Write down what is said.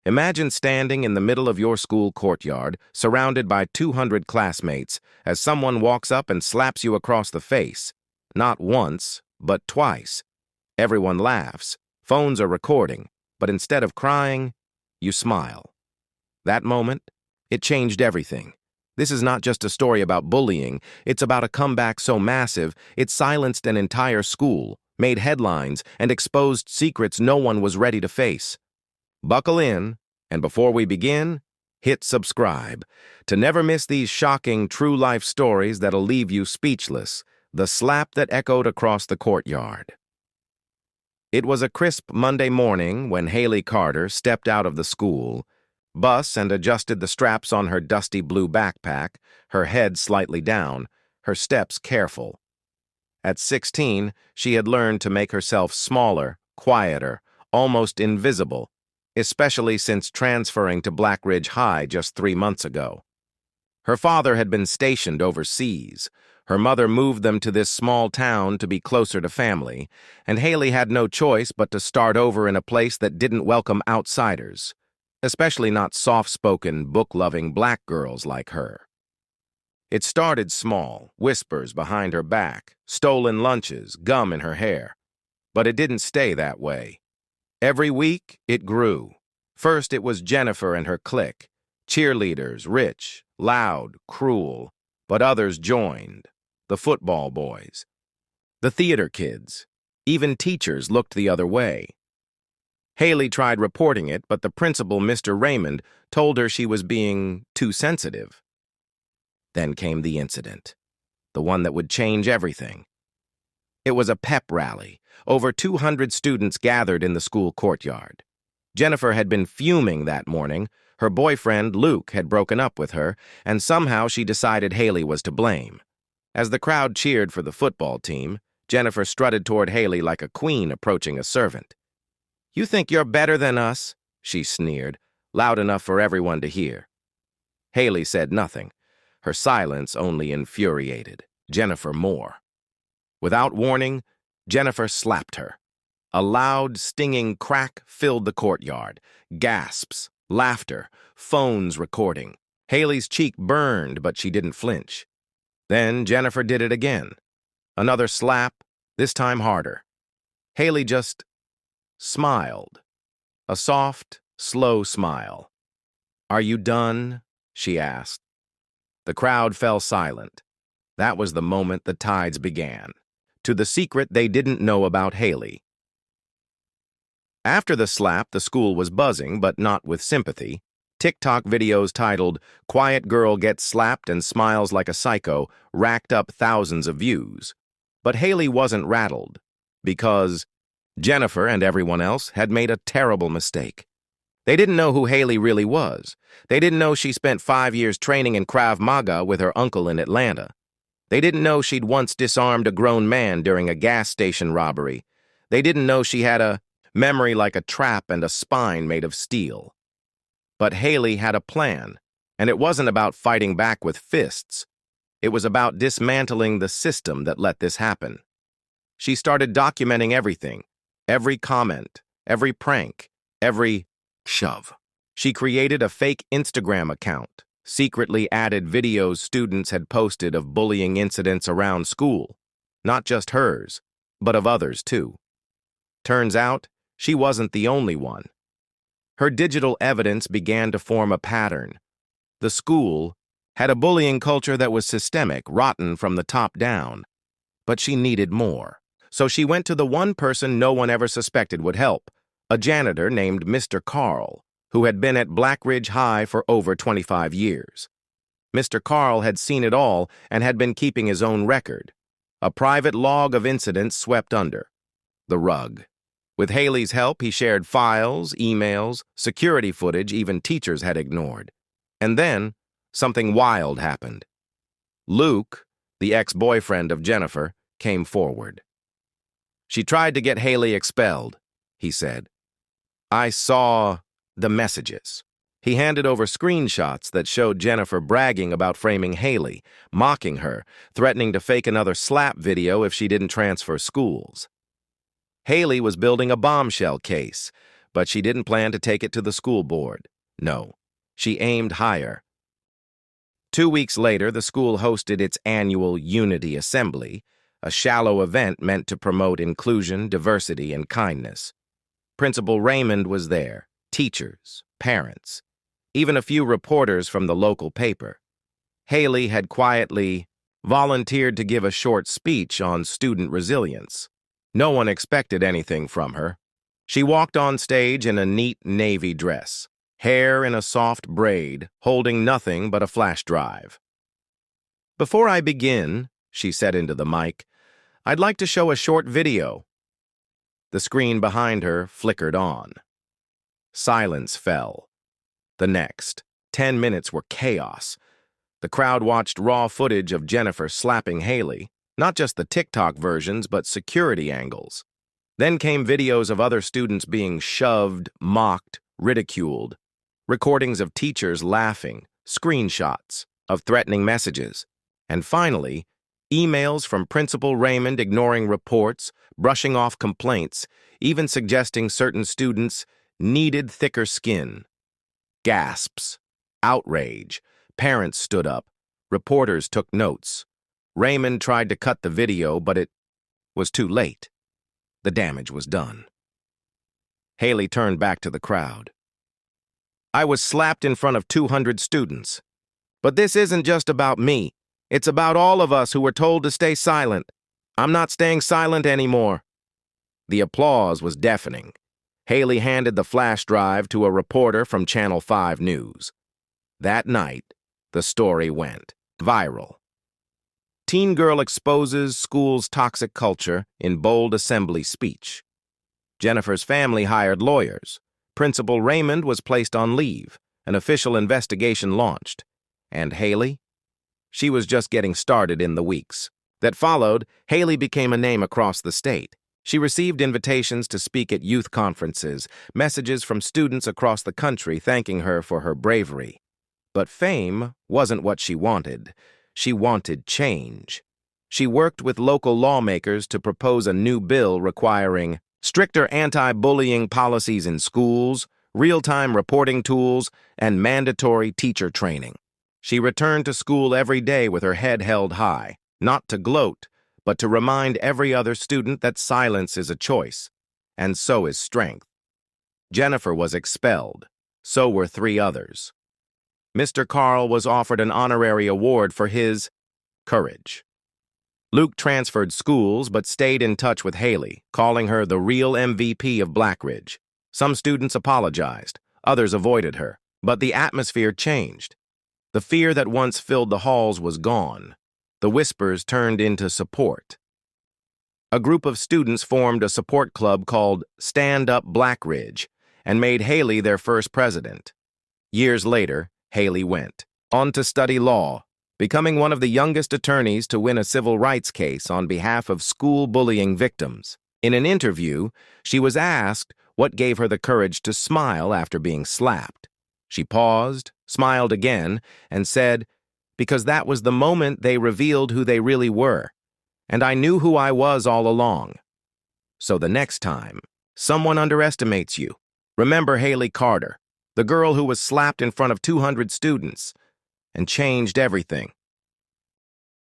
Imagine standing in the middle of your school courtyard, surrounded by 200 classmates, as someone walks up and slaps you across the face. Not once, but twice. Everyone laughs. Phones are recording. But instead of crying, you smile. That moment, it changed everything. This is not just a story about bullying. It's about a comeback so massive, it silenced an entire school, made headlines, and exposed secrets no one was ready to face. Buckle in, and before we begin, hit subscribe to never miss these shocking true-life stories that'll leave you speechless. The slap that echoed across the courtyard. It was a crisp Monday morning when Haley Carter stepped out of the school bus and adjusted the straps on her dusty blue backpack, her head slightly down, her steps careful. At 16, she had learned to make herself smaller, quieter, almost invisible, especially since transferring to Black Ridge High just 3 months ago. Her father had been stationed overseas. Her mother moved them to this small town to be closer to family, and Haley had no choice but to start over in a place that didn't welcome outsiders, especially not soft-spoken, book-loving black girls like her. It started small, whispers behind her back, stolen lunches, gum in her hair. But it didn't stay that way. Every week, it grew. First, it was Jennifer and her clique, cheerleaders, rich, loud, cruel, but others joined. The football boys, the theater kids, even teachers looked the other way. Haley tried reporting it, but the principal, Mr. Raymond, told her she was being too sensitive. Then came the incident, the one that would change everything. It was a pep rally. Over 200 students gathered in the school courtyard. Jennifer had been fuming that morning. Her boyfriend, Luke, had broken up with her, and somehow she decided Haley was to blame. As the crowd cheered for the football team, Jennifer strutted toward Haley like a queen approaching a servant. "You think you're better than us?" she sneered, loud enough for everyone to hear. Haley said nothing. Her silence only infuriated Jennifer more. Without warning, Jennifer slapped her. A loud, stinging crack filled the courtyard. Gasps, laughter, phones recording. Haley's cheek burned, but she didn't flinch. Then Jennifer did it again. Another slap, this time harder. Haley just smiled. A soft, slow smile. "Are you done?" she asked. The crowd fell silent. That was the moment the tides began. To the secret they didn't know about Haley. After the slap, the school was buzzing, but not with sympathy. TikTok videos titled, "Quiet Girl Gets Slapped and Smiles Like a Psycho" racked up thousands of views. But Haley wasn't rattled, because Jennifer and everyone else had made a terrible mistake. They didn't know who Haley really was. They didn't know she spent 5 years training in Krav Maga with her uncle in Atlanta. They didn't know she'd once disarmed a grown man during a gas station robbery. They didn't know she had a memory like a trap and a spine made of steel. But Haley had a plan, and it wasn't about fighting back with fists. It was about dismantling the system that let this happen. She started documenting everything, every comment, every prank, every shove. She created a fake Instagram account, secretly added videos students had posted of bullying incidents around school, not just hers, but of others too. Turns out, she wasn't the only one. Her digital evidence began to form a pattern. The school had a bullying culture that was systemic, rotten from the top down. But she needed more. So she went to the one person no one ever suspected would help, a janitor named Mr. Carl, who had been at Black Ridge High for over 25 years. Mr. Carl had seen it all and had been keeping his own record. A private log of incidents swept under the rug. With Haley's help, he shared files, emails, security footage even teachers had ignored. And then, something wild happened. Luke, the ex-boyfriend of Jennifer, came forward. "She tried to get Haley expelled," he said. "I saw the messages." He handed over screenshots that showed Jennifer bragging about framing Haley, mocking her, threatening to fake another slap video if she didn't transfer schools. Haley was building a bombshell case, but she didn't plan to take it to the school board. No, she aimed higher. 2 weeks later, the school hosted its annual Unity Assembly, a shallow event meant to promote inclusion, diversity, and kindness. Principal Raymond was there, teachers, parents, even a few reporters from the local paper. Haley had quietly volunteered to give a short speech on student resilience. No one expected anything from her. She walked on stage in a neat navy dress, hair in a soft braid, holding nothing but a flash drive. "Before I begin," she said into the mic, "I'd like to show a short video." The screen behind her flickered on. Silence fell. The next 10 minutes were chaos. The crowd watched raw footage of Jennifer slapping Haley, not just the TikTok versions, but security angles. Then came videos of other students being shoved, mocked, ridiculed, recordings of teachers laughing, screenshots of threatening messages, and finally, emails from Principal Raymond ignoring reports, brushing off complaints, even suggesting certain students needed thicker skin. Gasps, outrage. Parents stood up. Reporters took notes. Raymond tried to cut the video, but it was too late. The damage was done. Haley turned back to the crowd. "I was slapped in front of 200 students. But this isn't just about me. It's about all of us who were told to stay silent. I'm not staying silent anymore." The applause was deafening. Haley handed the flash drive to a reporter from Channel 5 News. That night, the story went viral. Teen girl exposes school's toxic culture in bold assembly speech. Jennifer's family hired lawyers. Principal Raymond was placed on leave. An official investigation launched. And Haley? She was just getting started in the weeks that followed. Haley became a name across the state. She received invitations to speak at youth conferences, messages from students across the country thanking her for her bravery. But fame wasn't what she wanted. She wanted change. She worked with local lawmakers to propose a new bill requiring stricter anti-bullying policies in schools, real-time reporting tools, and mandatory teacher training. She returned to school every day with her head held high, not to gloat, but to remind every other student that silence is a choice, and so is strength. Jennifer was expelled. So were 3 others. Mr. Carl was offered an honorary award for his courage. Luke transferred schools but stayed in touch with Haley, calling her the real MVP of Blackridge. Some students apologized, others avoided her, but the atmosphere changed. The fear that once filled the halls was gone. The whispers turned into support. A group of students formed a support club called Stand Up Blackridge and made Haley their first president. Years later, Haley went on to study law, becoming one of the youngest attorneys to win a civil rights case on behalf of school bullying victims. In an interview, she was asked what gave her the courage to smile after being slapped. She paused, smiled again, and said, "Because that was the moment they revealed who they really were, and I knew who I was all along." So the next time someone underestimates you, remember Haley Carter, the girl who was slapped in front of 200 students and changed everything.